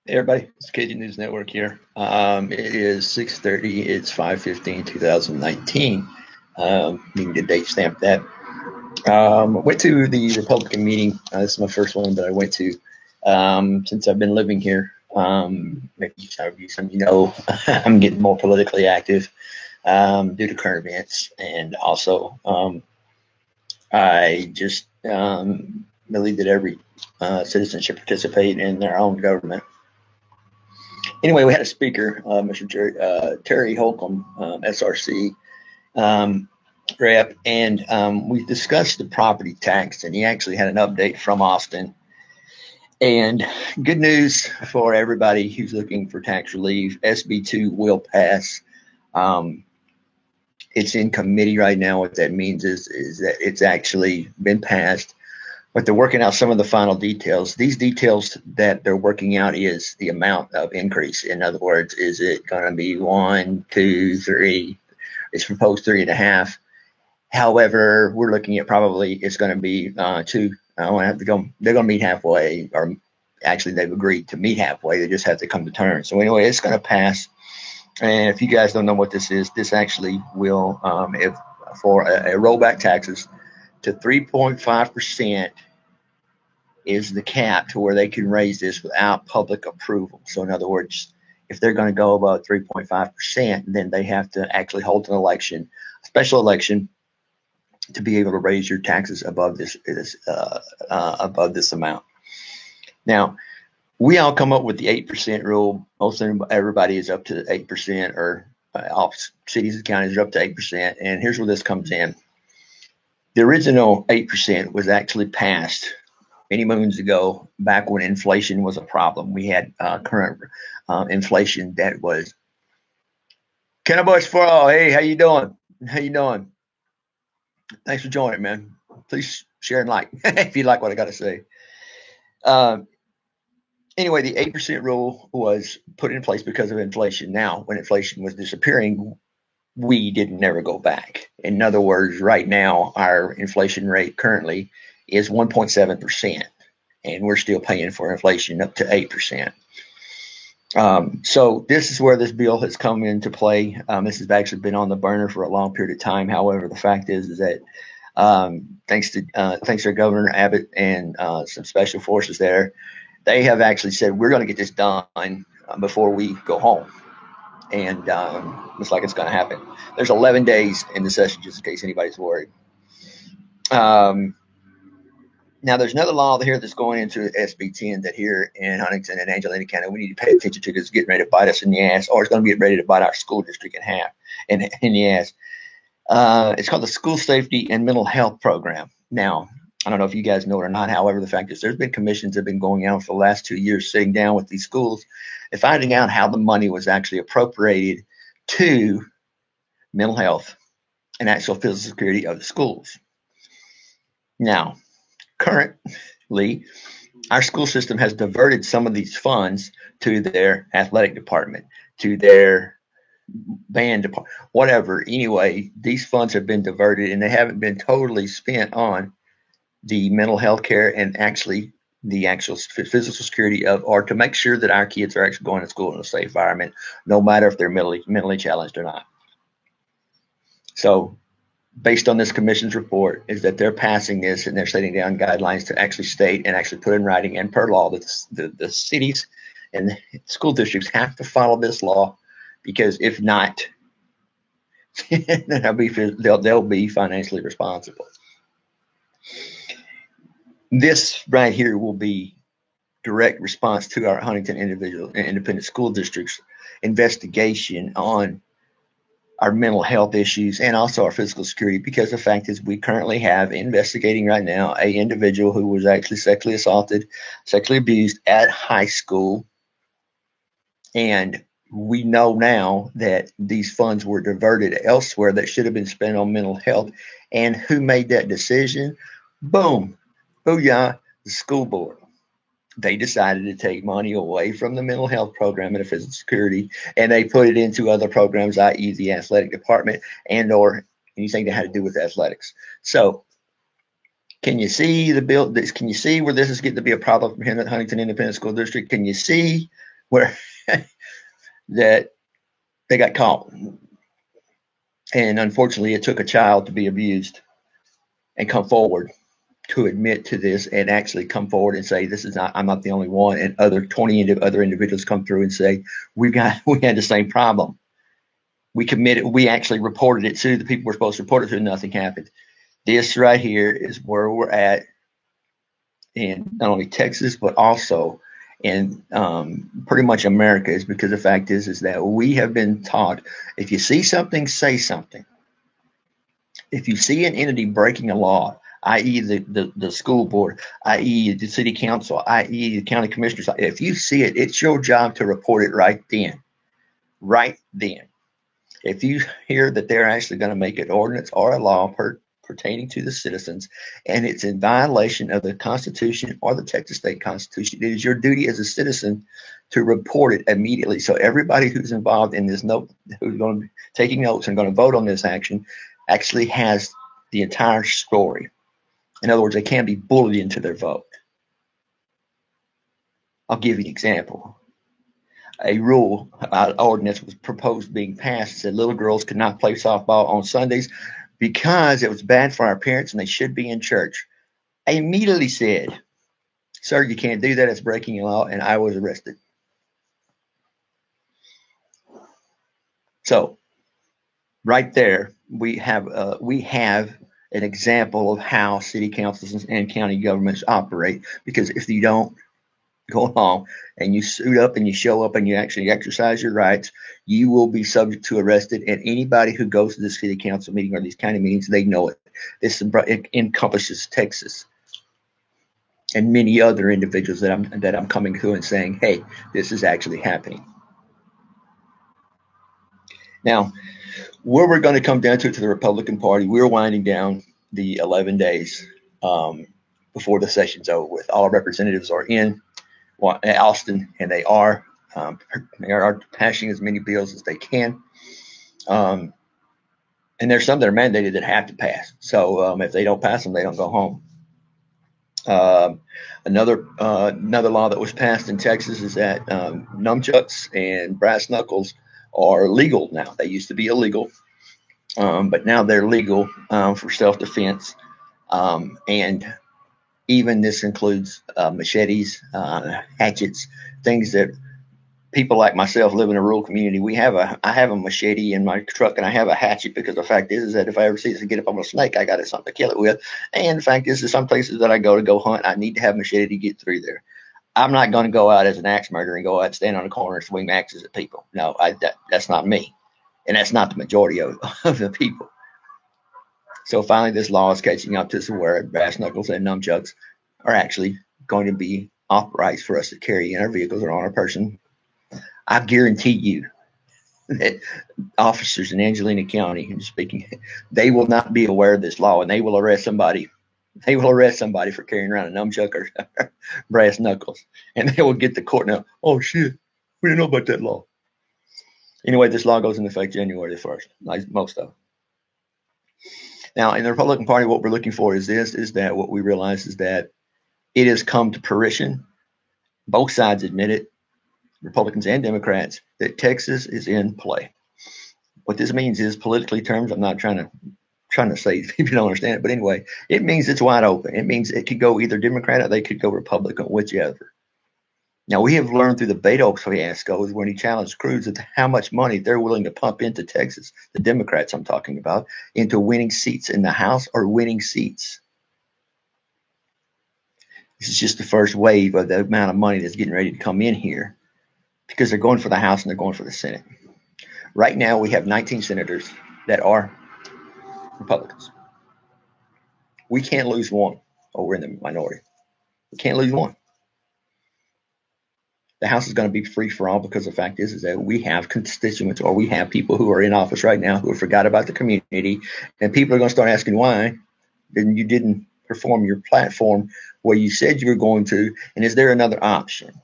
Hey everybody, it's KG News Network here. It is 6:30. It's 5/15/2019. You can get date stamp that. Went to the Republican meeting. This is my first one that I went to since I've been living here. Maybe some of you know, I'm getting more politically active due to current events, and also I just believe that every citizen should participate in their own government. Anyway, we had a speaker, Mr. Terry Holcomb, SRC rep, and we discussed the property tax, and he actually had an update from Austin. And good news for everybody who's looking for tax relief. SB2 will pass. It's in committee right now. What that means is that it's actually been passed, but they're working out some of the final details. These details that they're working out is the amount of increase. In other words, is it going to be 1, 2, 3? It's proposed 3.5. However, we're looking at probably it's going to be 2. I want to have to go. They're going to meet halfway, or actually they've agreed to meet halfway. They just have to come to terms. So anyway, it's going to pass. And if you guys don't know what this is, this actually will, if for a rollback taxes to 3.5%. Is the cap to where they can raise this without public approval. So in other words, if they're going to go above 3.5%, then they have to actually hold an election, a special election, to be able to raise your taxes above this amount. Now, we all come up with the 8% rule. Most everybody is up to 8%, or all cities and counties are up to 8%. And here's where this comes in. The original 8% was actually passed many moons ago, back when inflation was a problem. We had current inflation that was Kennebush for all. Hey, how you doing? How you doing? Thanks for joining, man. Please share and like if you like what I got to say. Anyway, the 8% rule was put in place because of inflation. Now, when inflation was disappearing, we didn't never go back. In other words, right now, our inflation rate currently is 1.7%, and we're still paying for inflation up to 8%. So this is where this bill has come into play. This has actually been on the burner for a long period of time. However, the fact is that thanks to Governor Abbott and some special forces there, they have actually said we're going to get this done before we go home. And looks like it's going to happen. There's 11 days in the session, just in case anybody's worried. Now, there's another law here that's going into SB 10 that here in Huntington and Angelina County we need to pay attention to, because it's getting ready to bite us in the ass, or it's going to get ready to bite our school district in half, in the ass. It's called the School Safety and Mental Health Program. Now, I don't know if you guys know it or not. However, the fact is there's been commissions that have been going on for the last 2 years, sitting down with these schools and finding out how the money was actually appropriated to mental health and actual physical security of the schools. Now, currently, our school system has diverted some of these funds to their athletic department, to their band department, whatever. Anyway, these funds have been diverted, and they haven't been totally spent on the mental health care and actually the actual physical security of, or to make sure that our kids are actually going to school in a safe environment, no matter if they're mentally challenged or not. So based on this commission's report, is that they're passing this and they're setting down guidelines to actually state and actually put in writing and per law that the cities and the school districts have to follow this law, because if not, they'll be financially responsible. This right here will be direct response to our Huntington Independent School District's investigation on our mental health issues and also our physical security, because the fact is we currently have investigating right now a individual who was actually sexually assaulted, sexually abused at high school. And we know now that these funds were diverted elsewhere that should have been spent on mental health. And who made that decision? Boom. Booyah, the school board. They decided to take money away from the mental health program and the physical security, and they put it into other programs, i.e. the athletic department and or anything that had to do with athletics. So can you see the bill? Can you see where this is getting to be a problem for Huntington Independent School District? Can you see where that they got caught. And unfortunately, it took a child to be abused and come forward to admit to this and actually come forward and say, this is not, I'm not the only one. And other 20 other individuals come through and say, we had the same problem. We actually reported it to the people we're supposed to report it to, and nothing happened. This right here is where we're at in not only Texas, but also in pretty much America, is because the fact is that we have been taught, if you see something, say something. If you see an entity breaking a law, i.e. the school board, i.e. the city council, i.e. the county commissioners, if you see it, it's your job to report it right then. Right then. If you hear that they're actually going to make an ordinance or a law pertaining to the citizens, and it's in violation of the Constitution or the Texas State Constitution, it is your duty as a citizen to report it immediately. So everybody who's involved in this note, who's going to be taking notes and going to vote on this action, actually has the entire story. In other words, they can't be bullied into their vote. I'll give you an example. A rule, an ordinance was proposed being passed, said little girls could not play softball on Sundays because it was bad for our parents and they should be in church. I immediately said, sir, you can't do that. It's breaking law, and I was arrested. So right there, we have an example of how city councils and county governments operate, because if you don't go along and you suit up and you show up and you actually exercise your rights, you will be subject to arrested. And anybody who goes to the city council meeting or these county meetings, they know it. It encompasses Texas and many other individuals that I'm coming to and saying, hey, this is actually happening. Now, where we're going to come down to the Republican Party, we're winding down the 11 days before the session's over with. All our representatives are in Austin, and they are passing as many bills as they can. And there's some that are mandated that have to pass. So if they don't pass them, they don't go home. Another law that was passed in Texas is that nunchucks and brass knuckles are legal now. They used to be illegal, but now they're legal for self-defense. And even this includes machetes, hatchets, things that people like myself live in a rural community. I have a machete in my truck, and I have a hatchet, because the fact is that if I ever see it get up on a snake, I got something to kill it with. And the fact is that some places that I go hunt, I need to have a machete to get through there. I'm not going to go out as an axe murderer and go out and stand on the corner and swing axes at people. No, that's not me. And that's not the majority of the people. So finally, this law is catching up to where brass knuckles and nunchucks are actually going to be authorized for us to carry in our vehicles or on our person. I guarantee you that officers in Angelina County, they will not be aware of this law, and they will arrest somebody. They will arrest somebody for carrying around a nunchuck or brass knuckles, and they will get to court now. Oh shit, we didn't know about that law. Anyway, this law goes into effect January the 1st, like most of them. Now, in the Republican Party, what we're looking for is that what we realize is that it has come to fruition. Both sides admit it, Republicans and Democrats, that Texas is in play. What this means is, politically terms, I'm not trying to say people don't understand it, but anyway, it means it's wide open. It means it could go either Democrat or they could go Republican, whichever. Now, we have learned through the Beto fiasco, when he challenged Cruz, how much money they're willing to pump into Texas, the Democrats I'm talking about, into winning seats in the House or winning seats. This is just the first wave of the amount of money that's getting ready to come in here, because they're going for the House and they're going for the Senate. Right now, we have 19 senators that are Republicans. We can't lose one, or we're in the minority. We can't lose one. The House is going to be free for all, because the fact is that we have constituents, or we have people who are in office right now who have forgot about the community, and people are going to start asking why then you didn't perform your platform where you said you were going to, and is there another option?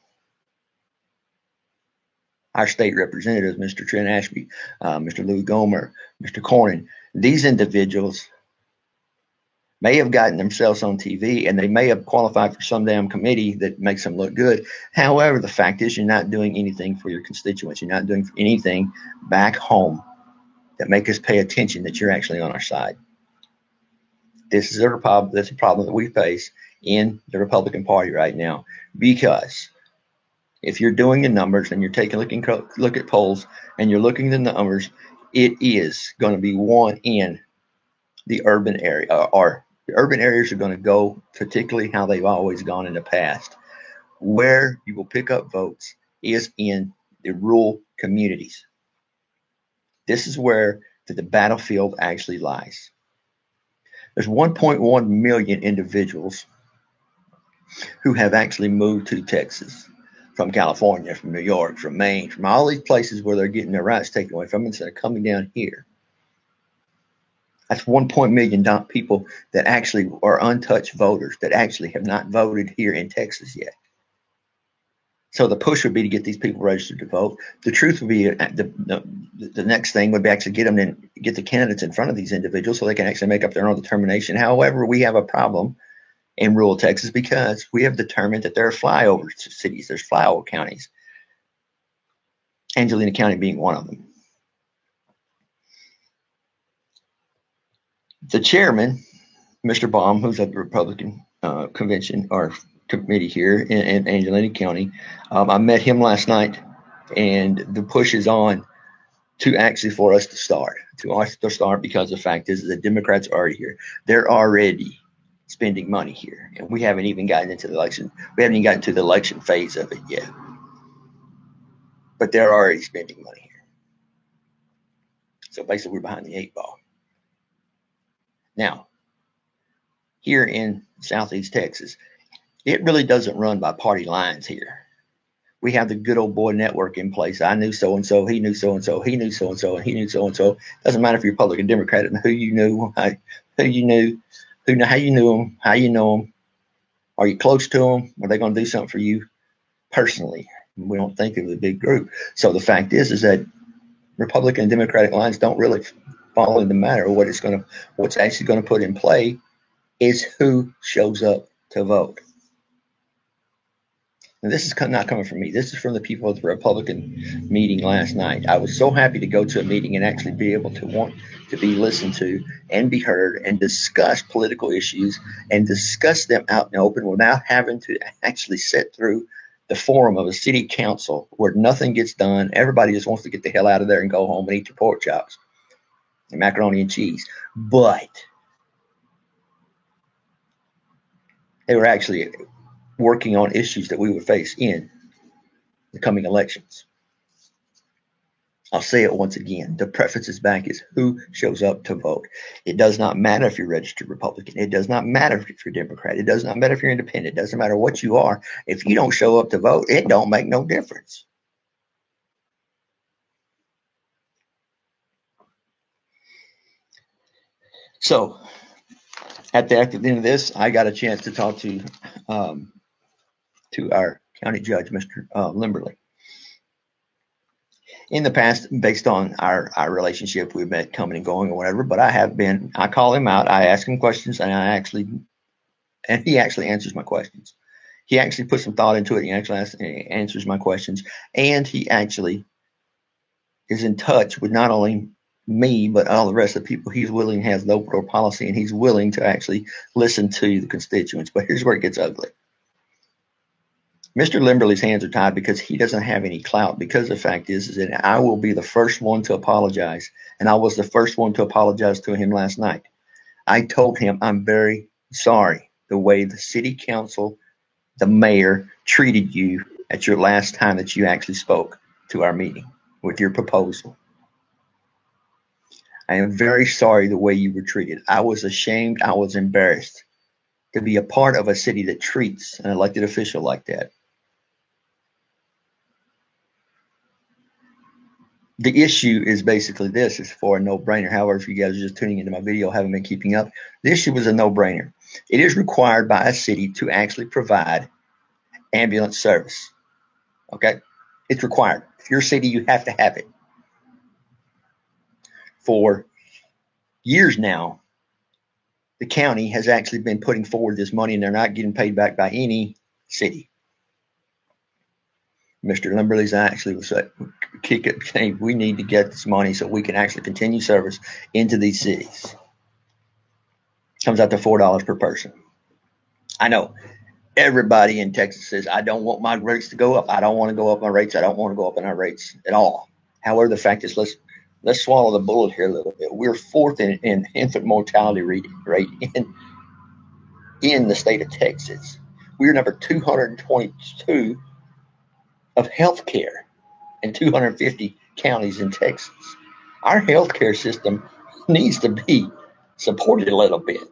Our state representatives, Mr. Trent Ashby, Mr. Lou Gomer, Mr. Cornyn, these individuals, may have gotten themselves on TV, and they may have qualified for some damn committee that makes them look good. However, the fact is you're not doing anything for your constituents. You're not doing anything back home that make us pay attention that you're actually on our side. This is a problem that we face in the Republican Party right now, because if you're doing the numbers and you're taking look at polls and you're looking at the numbers, it is going to be won in the urban area, or the urban areas are going to go particularly how they've always gone in the past. Where you will pick up votes is in the rural communities. This is where the battlefield actually lies. There's 1.1 million individuals who have actually moved to Texas from California, from New York, from Maine, from all these places where they're getting their rights taken away from them, instead of coming down here. That's 1 million people that actually are untouched voters that actually have not voted here in Texas yet. So the push would be to get these people registered to vote. The truth would be the next thing would be actually get the candidates in front of these individuals so they can actually make up their own determination. However, we have a problem in rural Texas because we have determined that there are flyover cities, there's flyover counties, Angelina County being one of them. The chairman, Mr. Baum, who's at the Republican convention or committee here in Angelina County, I met him last night, and the push is on to actually for us to start, because the fact is the Democrats are already here. They're already spending money here, and we haven't even gotten into the election. We haven't even gotten to the election phase of it yet, but they're already spending money here. So basically, we're behind the 8 ball. Now, here in Southeast Texas, it really doesn't run by party lines here. We have the good old boy network in place. I knew so-and-so, he knew so-and-so, he knew so-and-so, and he knew so-and-so. Doesn't matter if you're Republican, Democrat, who you knew, how you knew them, how you know them. Are you close to them? Are they going to do something for you personally? We don't think of the big group. So the fact is that Republican and Democratic lines don't really fall into the matter. What's actually going to put in play is who shows up to vote. And this is not coming from me. This is from the people at the Republican meeting last night. I was so happy to go to a meeting and actually be able to want to be listened to and be heard and discuss political issues and discuss them out in the open without having to actually sit through the forum of a city council where nothing gets done. Everybody just wants to get the hell out of there and go home and eat their pork chops and macaroni and cheese. But they were actually working on issues that we would face in the coming elections. I'll say it once again. The preference is back is who shows up to vote. It does not matter if you're registered Republican. It does not matter if you're Democrat. It does not matter if you're independent. It doesn't matter what you are. If you don't show up to vote, it don't make no difference. So at the end of this, I got a chance to talk to our county judge, Mr. Limberly. In the past, based on our relationship, we've been coming and going or whatever, but I call him out, I ask him questions, and he actually answers my questions. He actually puts some thought into it. He actually answers my questions, and he actually is in touch with not only me, but all the rest of the people. He's willing, has the open door policy, and he's willing to actually listen to the constituents. But here's where it gets ugly. Mr. Limberly's hands are tied because he doesn't have any clout, because the fact is that I will be the first one to apologize, and I was the first one to apologize to him last night. I told him I'm very sorry the way the city council, the mayor, treated you at your last time that you actually spoke to our meeting with your proposal. I am very sorry the way you were treated. I was ashamed. I was embarrassed to be a part of a city that treats an elected official like that. The issue is basically this. It's for a no-brainer. However, if you guys are just tuning into my video, haven't been keeping up, the issue was a no-brainer. It is required by a city to actually provide ambulance service. Okay? It's required. If you're a city, you have to have it. For years now, the county has actually been putting forward this money, and they're not getting paid back by any city. Mr. Limberley's actually was saying we need to get this money so we can actually continue service into these cities. Comes out to $4 per person. I know everybody in Texas says, I don't want my rates to go up. I don't want to go up my rates. I don't want to go up in our rates at all. However, the fact is, let's swallow the bullet here a little bit. We're fourth in infant mortality rate in the state of Texas. We're number 222 of healthcare in 250 counties in Texas. Our healthcare system needs to be supported a little bit.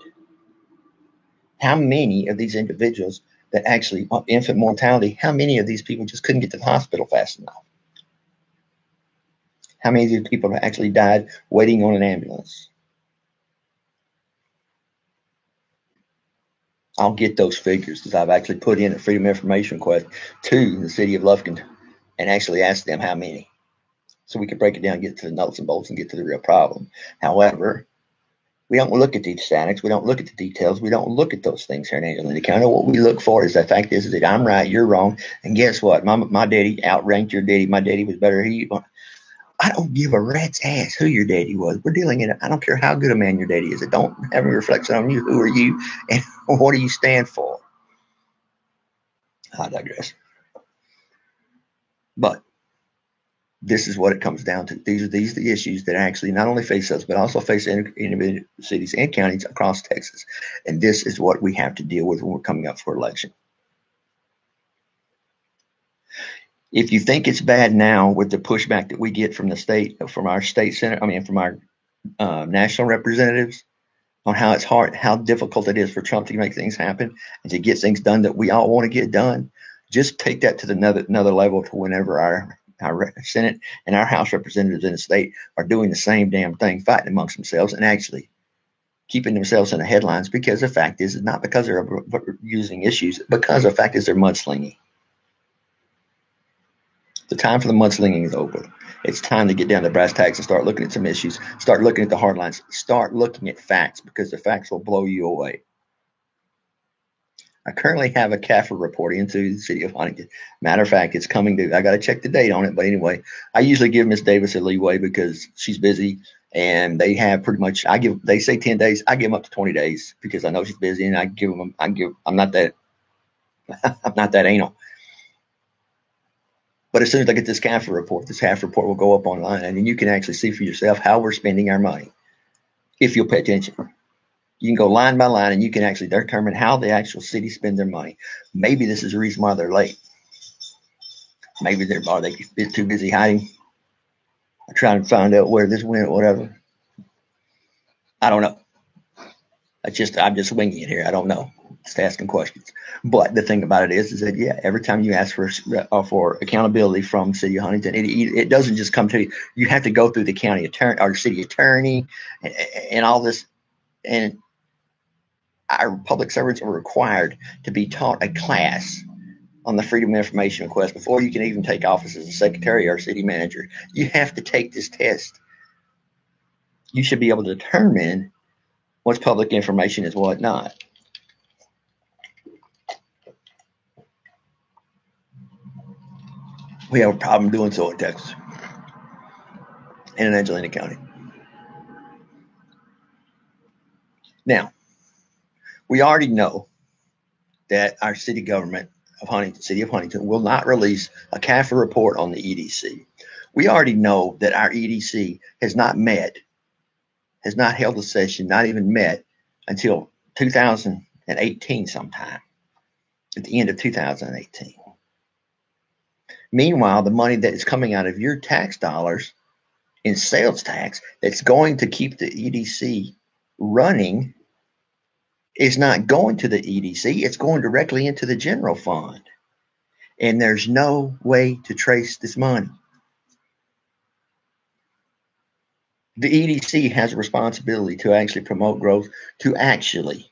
How many of these individuals that actually infant mortality, how many of these people just couldn't get to the hospital fast enough? How many of these people have actually died waiting on an ambulance? I'll get those figures because I've actually put in a Freedom of Information request to the city of Lufkin and actually asked them how many. So we can break it down, get to the nuts and bolts, and get to the real problem. However, we don't look at these statistics. We don't look at the details. We don't look at those things here in Angelina County. What we look for is the fact is that I'm right, you're wrong. And guess what? My daddy outranked your daddy. My daddy was better. I don't give a rat's ass who your daddy was. We're dealing in it. I don't care how good a man your daddy is. It don't have any reflection on you. Who are you and what do you stand for? I digress. But this is what it comes down to. These are the issues that actually not only face us, but also face individual cities and counties across Texas. And this is what we have to deal with when we're coming up for election. If you think it's bad now with the pushback that we get from the state, from our state senate, from our national representatives on how it's hard, how difficult it is for Trump to make things happen and to get things done that we all want to get done, just take that to another level to whenever our Senate and our House representatives in the state are doing the same damn thing, fighting amongst themselves and actually keeping themselves in the headlines, because the fact is not because they're using issues, because the fact is they're mudslinging. The time for the mudslinging is over. It's time to get down to brass tacks and start looking at some issues, start looking at the hard lines, start looking at facts, because the facts will blow you away. I currently have a CAFR report into the city of Huntington. Matter of fact, it's coming to, I got to check the date on it. But anyway, I usually give Miss Davis a leeway because she's busy and they have pretty much, they say 10 days. I give them up to 20 days because I know she's busy and I'm not that anal. But as soon as I get this CAFR report will go up online and then you can actually see for yourself how we're spending our money if you'll pay attention. You can go line by line and you can actually determine how the actual city spend their money. Maybe this is the reason why they're late. Maybe they're too busy hiding or trying to find out where this went, whatever. I don't know. I'm just winging it here. I don't know. Just asking questions. But the thing about it is that, yeah, every time you ask for accountability from City of Huntington, it doesn't just come to you. You have to go through the county attorney or city attorney and all this. And our public servants are required to be taught a class on the Freedom of Information request before you can even take office as a secretary or city manager. You have to take this test. You should be able to determine what's public information is what not. We have a problem doing so in Texas and in Angelina County. Now, we already know that our city government of Huntington, City of Huntington, will not release a CAFR report on the EDC. We already know that our EDC has not held a session, not even met until 2018 sometime, at the end of 2018. Meanwhile, the money that is coming out of your tax dollars in sales tax that's going to keep the EDC running is not going to the EDC. It's going directly into the general fund. And there's no way to trace this money. The EDC has a responsibility to actually promote growth, to actually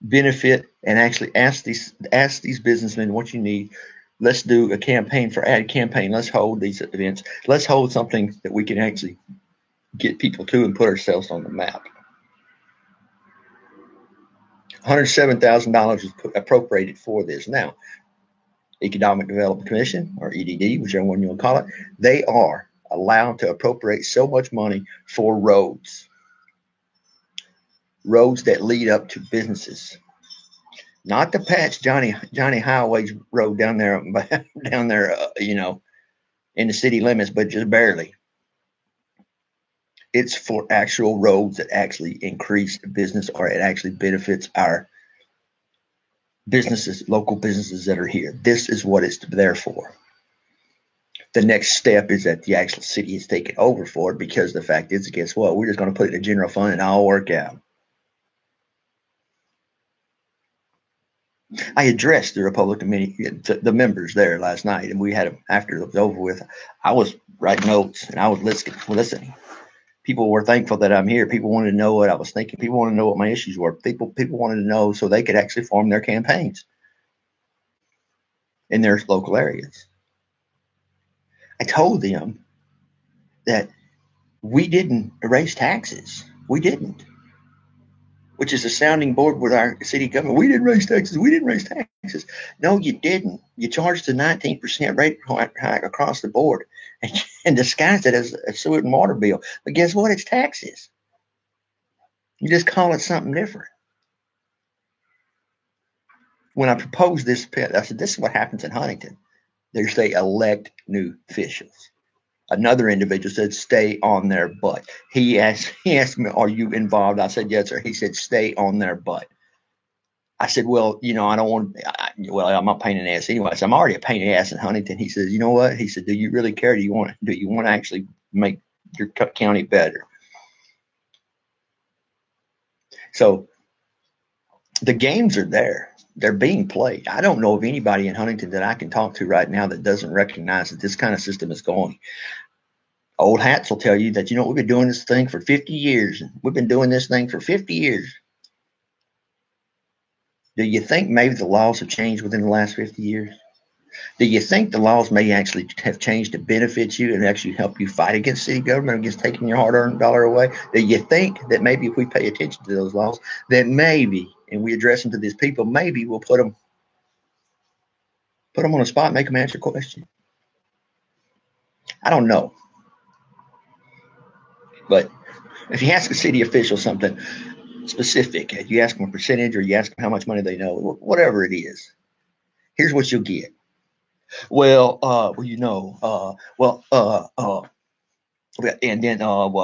benefit and actually ask these businessmen what you need. Let's do a campaign for ad campaign. Let's hold these events. Let's hold something that we can actually get people to and put ourselves on the map. $107,000 was appropriated for this. Now, Economic Development Commission, or EDD, whichever one you want to call it, they are allowed to appropriate so much money for roads that lead up to businesses, not to patch Johnny Highway's road down there, in the city limits, but just barely. It's for actual roads that actually increase business, or it actually benefits our businesses, local businesses that are here. This is what it's there for. The next step is that the actual city is taking over for it, because the fact is, guess what? We're just going to put it in the general fund and all work out. I addressed the Republican the members there last night, and we had them after it was over with. I was writing notes and I was listening. People were thankful that I'm here. People wanted to know what I was thinking. People wanted to know what my issues were. People wanted to know so they could actually form their campaigns in their local areas. I told them that we didn't raise taxes. We didn't. Which is a sounding board with our city government. We didn't raise taxes. We didn't raise taxes. No, you didn't. You charged a 19% rate hike across the board and disguised it as a sewer and water bill. But guess what? It's taxes. You just call it something different. When I proposed this, I said, this is what happens in Huntington. They say elect new officials. Another individual said, stay on their butt. He asked me, are you involved? I said, yes, sir. He said, stay on their butt. I said, well, I don't want, I'm not a pain in the ass anyway. So I'm already a pain in the ass in Huntington. He says, you know what? He said, do you really care? Do you want to actually make your county better? So the games are there. They're being played. I don't know of anybody in Huntington that I can talk to right now that doesn't recognize that this kind of system is going. Old hats will tell you that, we've been doing this thing for 50 years. We've been doing this thing for 50 years. Do you think maybe the laws have changed within the last 50 years? Do you think the laws may actually have changed to benefit you and actually help you fight against city government, against taking your hard-earned dollar away? Do you think that maybe if we pay attention to those laws, that maybe, and we address them to these people, maybe we'll put them on a spot and make them answer a question? I don't know. But if you ask a city official something specific, if you ask them a percentage or you ask them how much money they know, whatever it is, here's what you'll get. Well, and then I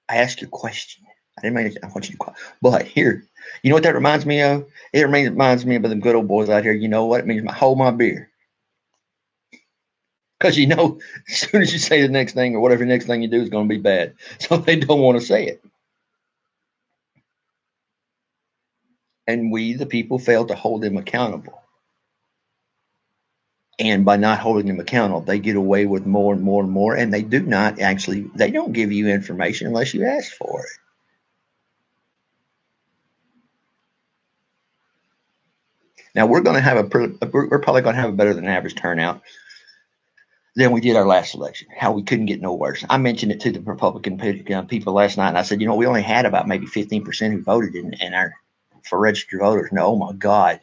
asked you a question. I didn't mean I want you to, but here, you know what that reminds me of? It reminds me of them good old boys out here. You know what? It means hold my beer. Because as soon as you say the next thing or whatever the next thing you do is going to be bad. So they don't want to say it. And we, the people, fail to hold them accountable. And by not holding them accountable, they get away with more and more and more. And they do not actually, they don't give you information unless you ask for it. Now, we're probably going to have a better than average turnout than we did our last election. How we couldn't get no worse. I mentioned it to the Republican people last night, and I said, we only had about maybe 15% who voted for registered voters. No, oh my God.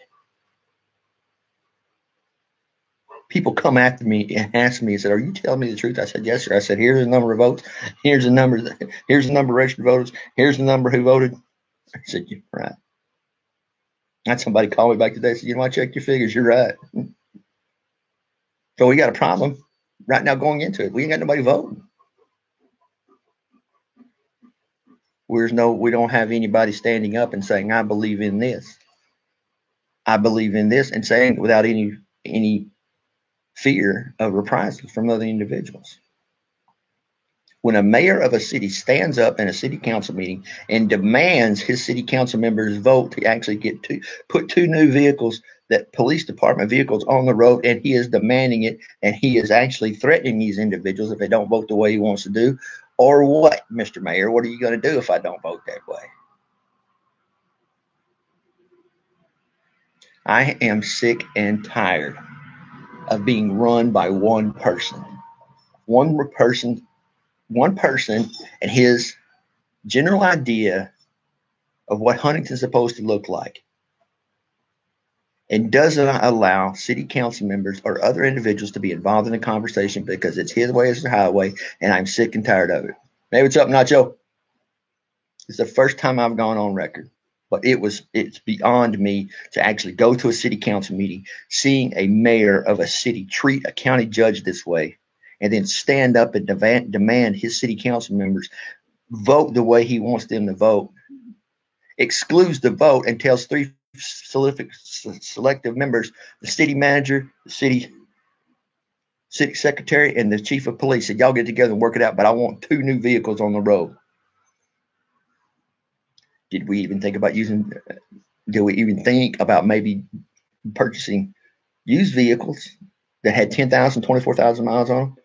People come after me and ask me and said, are you telling me the truth? I said, yes, sir. I said, here's the number of votes. Here's the number of registered voters. Here's the number who voted. I said, you're right. I had somebody call me back today and said, I checked your figures. You're right. So we got a problem right now going into it. We ain't got nobody voting. We don't have anybody standing up and saying, I believe in this. I believe in this, and saying without any fear of reprisal from other individuals. When a mayor of a city stands up in a city council meeting and demands his city council members vote to actually put two new vehicles, that police department vehicles, on the road, and he is demanding it, and he is actually threatening these individuals if they don't vote the way he wants to do, or what, Mr. Mayor? What are you going to do if I don't vote that way? I am sick and tired of being run by one person. One person and his general idea of what Huntington's supposed to look like, and doesn't allow city council members or other individuals to be involved in the conversation because it's his way as the highway, and I'm sick and tired of it. Hey, what's up, Nacho? It's the first time I've gone on record, but it's beyond me to actually go to a city council meeting, seeing a mayor of a city treat a county judge this way, and then stand up and demand his city council members vote the way he wants them to vote, excludes the vote, and tells three selective members, the city manager, the city secretary, and the chief of police, said, y'all get together and work it out, but I want 2 new vehicles on the road. Did we even think about maybe purchasing used vehicles that had 10,000, 24,000 miles on them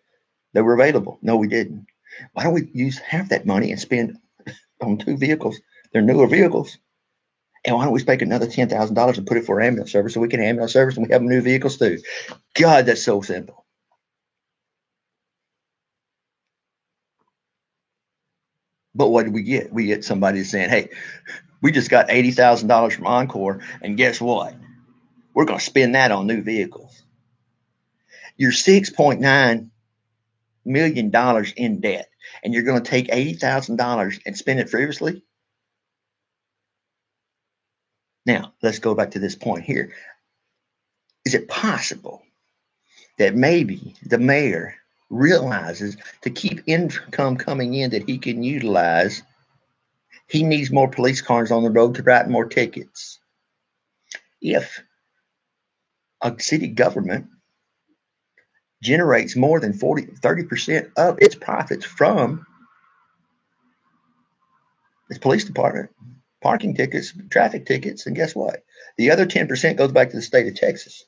that were available? No, we didn't. Why don't we use half that money and spend on 2 vehicles? They're newer vehicles. And why don't we spend another $10,000 and put it for ambulance service so we can ambulance service and we have new vehicles too? God, that's so simple. But what do we get? We get somebody saying, hey, we just got $80,000 from Encore, and guess what? We're going to spend that on new vehicles. You're $6.9 million in debt, and you're going to take $80,000 and spend it frivolously? Now, let's go back to this point here. Is it possible that maybe the mayor realizes to keep income coming in that he can utilize, he needs more police cars on the road to write more tickets? If a city government generates more than 30% of its profits from its police department, parking tickets, traffic tickets, and guess what? The other 10% goes back to the state of Texas.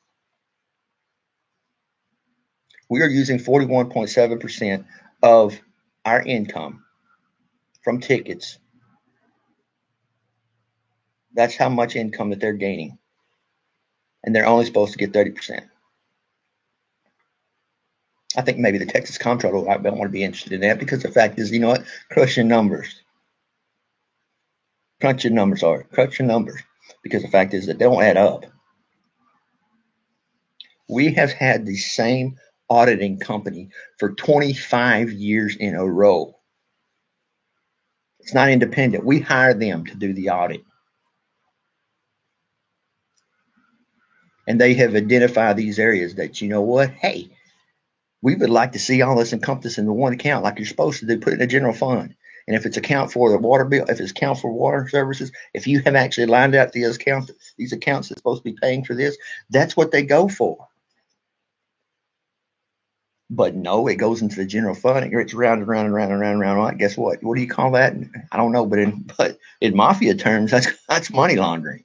We are using 41.7% of our income from tickets. That's how much income that they're gaining. And they're only supposed to get 30%. I think maybe the Texas Comptroller might want to be interested in that, because the fact is, you know what? Crush your numbers. Crunch your numbers, because the fact is that they don't add up. We have had the same auditing company for 25 years in a row. It's not independent. We hire them to do the audit. And they have identified these areas that, you know what, hey, we would like to see all this encompassed into one account like you're supposed to do, put it in a general fund. And if it's account for the water bill, if it's account for water services, if you have actually lined out these accounts that's supposed to be paying for this, that's what they go for. But no, it goes into the general fund. It's round and round and round and round and round. Guess what? What do you call that? I don't know, but in mafia terms, that's money laundering.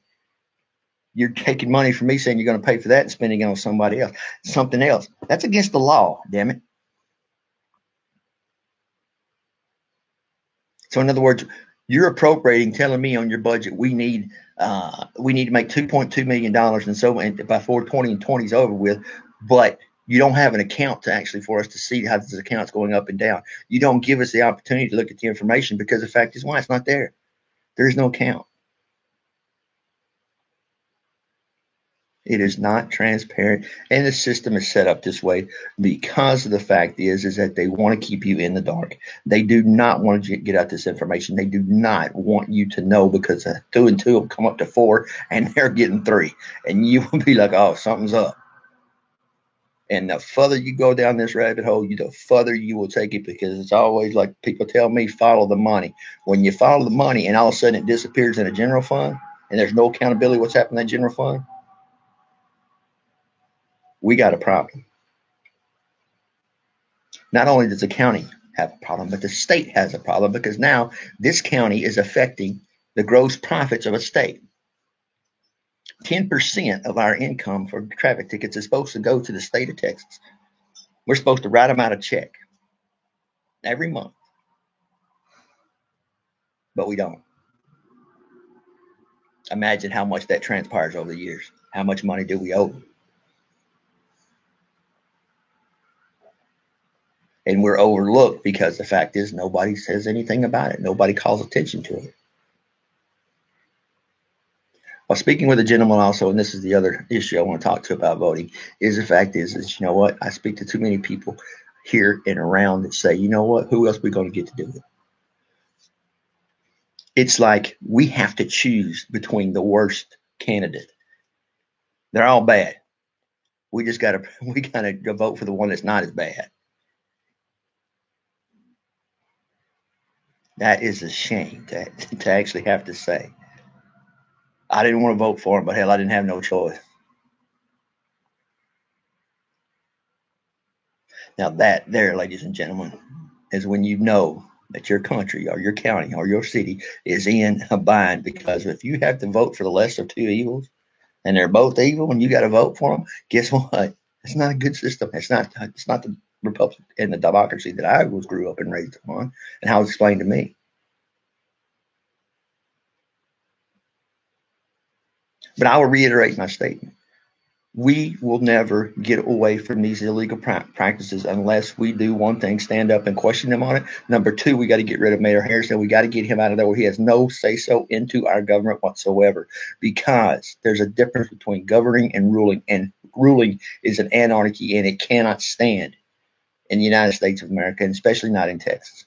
You're taking money from me, saying you're going to pay for that and spending it on somebody else, something else. That's against the law, damn it. So in other words, you're appropriating, telling me on your budget we need to make $2.2 million, and so by 420 and 20 is over with, but you don't have an account to actually for us to see how this account's going up and down. You don't give us the opportunity to look at the information, because the fact is, why? It's not there. There is no account. It is not transparent, and the system is set up this way because the fact is that they want to keep you in the dark. They do not want to get out this information. They do not want you to know, because 2 and 2 will come up to 4, and they're getting 3, and you will be like, oh, something's up. And the further you go down this rabbit hole, the further you will take it, because it's always like people tell me, follow the money. When you follow the money and all of a sudden it disappears in a general fund and there's no accountability what's happening in that general fund, we got a problem. Not only does the county have a problem, but the state has a problem, because now this county is affecting the gross profits of a state. 10% of our income for traffic tickets is supposed to go to the state of Texas. We're supposed to write them out a check every month, but we don't. Imagine how much that transpires over the years. How much money do we owe? And we're overlooked because the fact is nobody says anything about it. Nobody calls attention to it. While speaking with a gentleman also, and this is the other issue I want to talk to about voting, is the fact is you know what? I speak to too many people here and around that say, you know what? Who else are we going to get to do it? It's like we have to choose between the worst candidate. They're all bad. We gotta vote for the one that's not as bad. That is a shame to actually have to say. I didn't want to vote for him, but hell, I didn't have no choice. Now that there, ladies and gentlemen, is when you know that your country or your county or your city is in a bind, because if you have to vote for the lesser of two evils and they're both evil and you got to vote for them, guess what? It's not a good system. It's not the republic and the democracy that I grew up and raised upon and how it's explained to me. But I will reiterate my statement. We will never get away from these illegal practices unless we do one thing: stand up and question them on it. Number two, we got to get rid of Mayor Harrison. We got to get him out of there where he has no say-so into our government whatsoever, because there's a difference between governing and ruling is an anarchy, and it cannot stand in the United States of America, and especially not in Texas.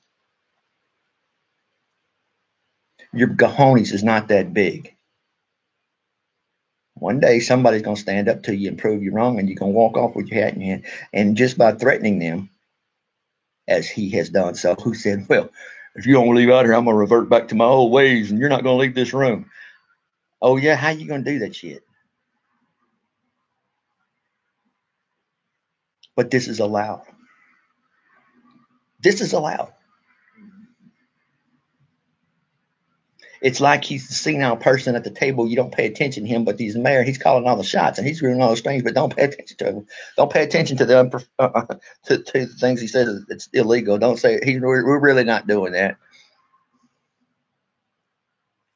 Your cojones is not that big. One day somebody's going to stand up to you and prove you wrong, and you're going to walk off with your hat in your hand. And just by threatening them, as he has done so, who said, well, if you don't leave out here, I'm going to revert back to my old ways and you're not going to leave this room. Oh, yeah, how you going to do that shit? But this is allowed. This is allowed. It's like he's the senile person at the table. You don't pay attention to him, but he's the mayor. He's calling all the shots and he's doing all those things, but don't pay attention to him. Don't pay attention to the to the things he says it's illegal. Don't say we're really not doing that.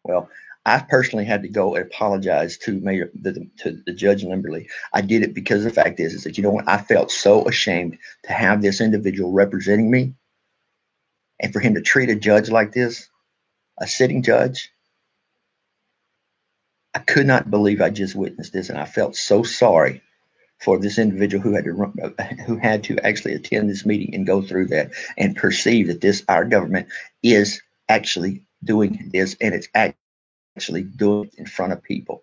Well, I personally had to go and apologize to the judge Limberly. I did it because the fact is that, you know what? I felt so ashamed to have this individual representing me, and for him to treat a judge like this, a sitting judge. I could not believe I just witnessed this, and I felt so sorry for this individual who had to actually attend this meeting and go through that and perceive that our government is actually doing this, and it's actually doing it in front of people.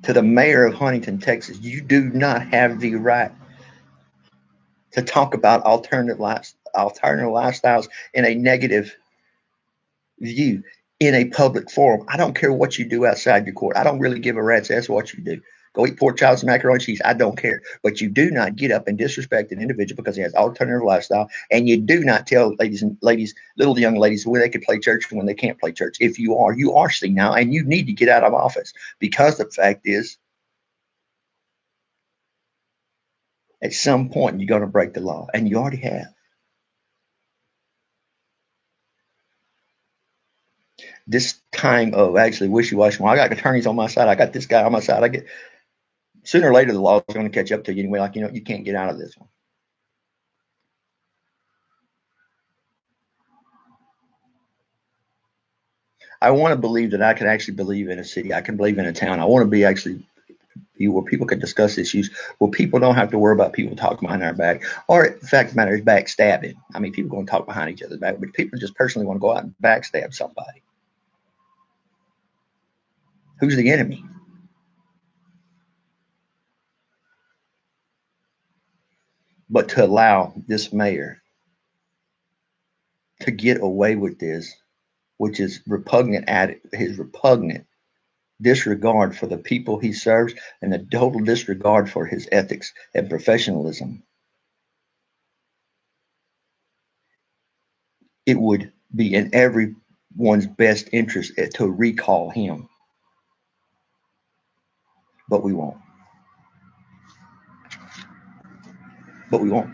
To the mayor of Huntington, Texas, you do not have the right to talk about alternative lifestyles in a negative view in a public forum. I don't care what you do outside your court. I don't really give a rat's ass what you do. Go eat pork chops and macaroni and cheese. I don't care. But you do not get up and disrespect an individual because he has alternative lifestyle. And you do not tell little young ladies when they can play church and when they can't play church. If you are senile and you need to get out of office, because the fact is, at some point you're going to break the law, and you already have. This time of actually wishy-washy, well, I got attorneys on my side, I got this guy on my side, sooner or later the law is going to catch up to you anyway. Like, you know, you can't get out of this one. I want to believe that I can actually believe in a city. I can believe in a town. I want to be actually where people can discuss issues, where people don't have to worry about people talking behind our back, or the fact of the matter is backstabbing. I mean, people are going to talk behind each other's back, but people just personally want to go out and backstab somebody. Who's the enemy? But to allow this mayor to get away with this, which is repugnant at his repugnant disregard for the people he serves and the total disregard for his ethics and professionalism. It would be in everyone's best interest to recall him. But we won't. But we won't.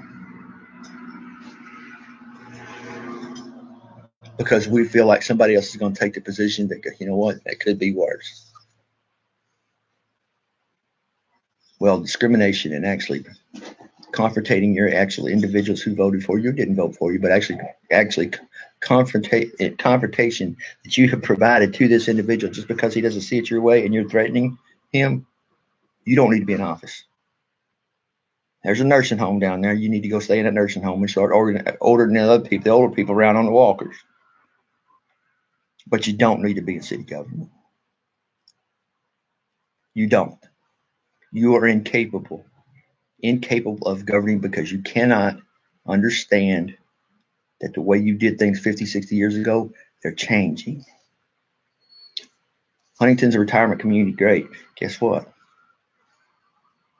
Because we feel like somebody else is going to take the position that, you know what, that could be worse. Well, discrimination and actually confrontating your actual individuals who voted for you, didn't vote for you, but actually confrontation that you have provided to this individual just because he doesn't see it your way and you're threatening him, you don't need to be in office. There's a nursing home down there. You need to go stay in that nursing home and start ordering the other people, the older people around on the walkers. But you don't need to be in city government. You don't. You are incapable of governing because you cannot understand that the way you did things 50, 60 years ago, they're changing. Huntington's a retirement community. Great. Guess what?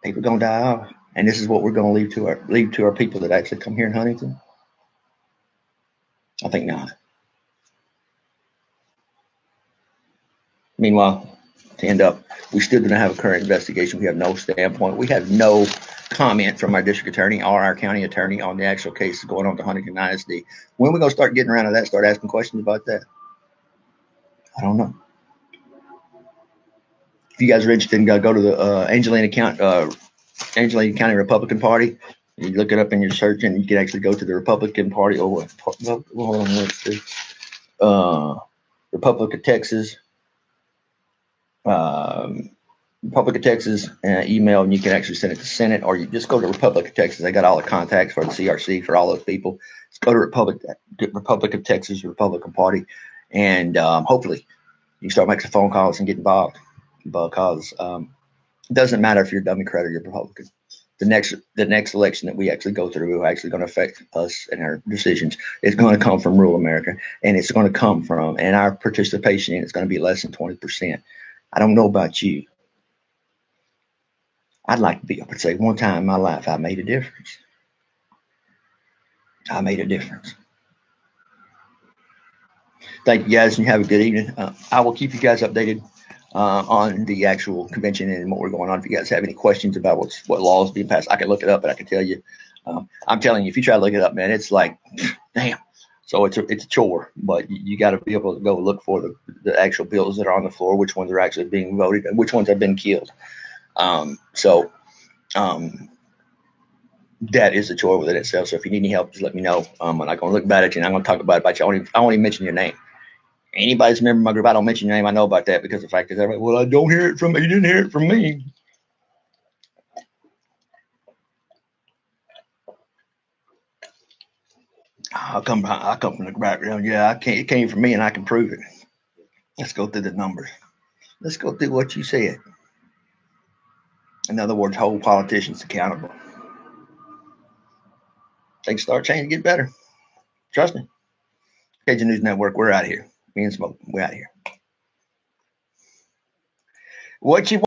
People are going to die off. And this is what we're going to leave to our people that actually come here in Huntington? I think not. Meanwhile, to end up, we still don't have a current investigation. We have no standpoint. We have no comment from our district attorney or our county attorney on the actual case going on to Huntington ISD. When are we going to start getting around to that, start asking questions about that? I don't know. If you guys are interested, go to the Angelina County Republican Party. You look it up in your search, and you can actually go to the Republican Party. Republic of Texas. Republic of Texas email, and you can actually send it to Senate, or you just go to Republic of Texas. They got all the contacts for the CRC for all those people. Just go to Republic of Texas, Republican Party, and hopefully you can start making some phone calls and get involved. Because it doesn't matter if you're a Democrat or you're Republican. The next election that we actually go through is actually going to affect us and our decisions. It's going to come from rural America, and it's going to come from, and our participation in it's going to be less than 20%. I don't know about you. I'd like to be able to say one time in my life I made a difference. I made a difference. Thank you guys, and you have a good evening. I will keep you guys updated on the actual convention and what we're going on. If you guys have any questions about what laws being passed, I can look it up, and I can tell you. I'm telling you, if you try to look it up, man, it's like, damn. So it's a chore, but you got to be able to go look for the actual bills that are on the floor, which ones are actually being voted, and which ones have been killed. That is a chore within itself. So if you need any help, just let me know. I'm not going to look about it, and I'm going to talk about you. I won't even mention your name. Anybody's a member of my group, I don't mention your name. I know about that because the fact is, everybody, well, I don't hear it from me. You didn't hear it from me. I come from the background. Yeah, it came from me, and I can prove it. Let's go through the numbers. Let's go through what you said. In other words, hold politicians accountable. Things start changing, get better. Trust me. Cajun News Network, we're out of here. Me and Smoke, we're out of here. What you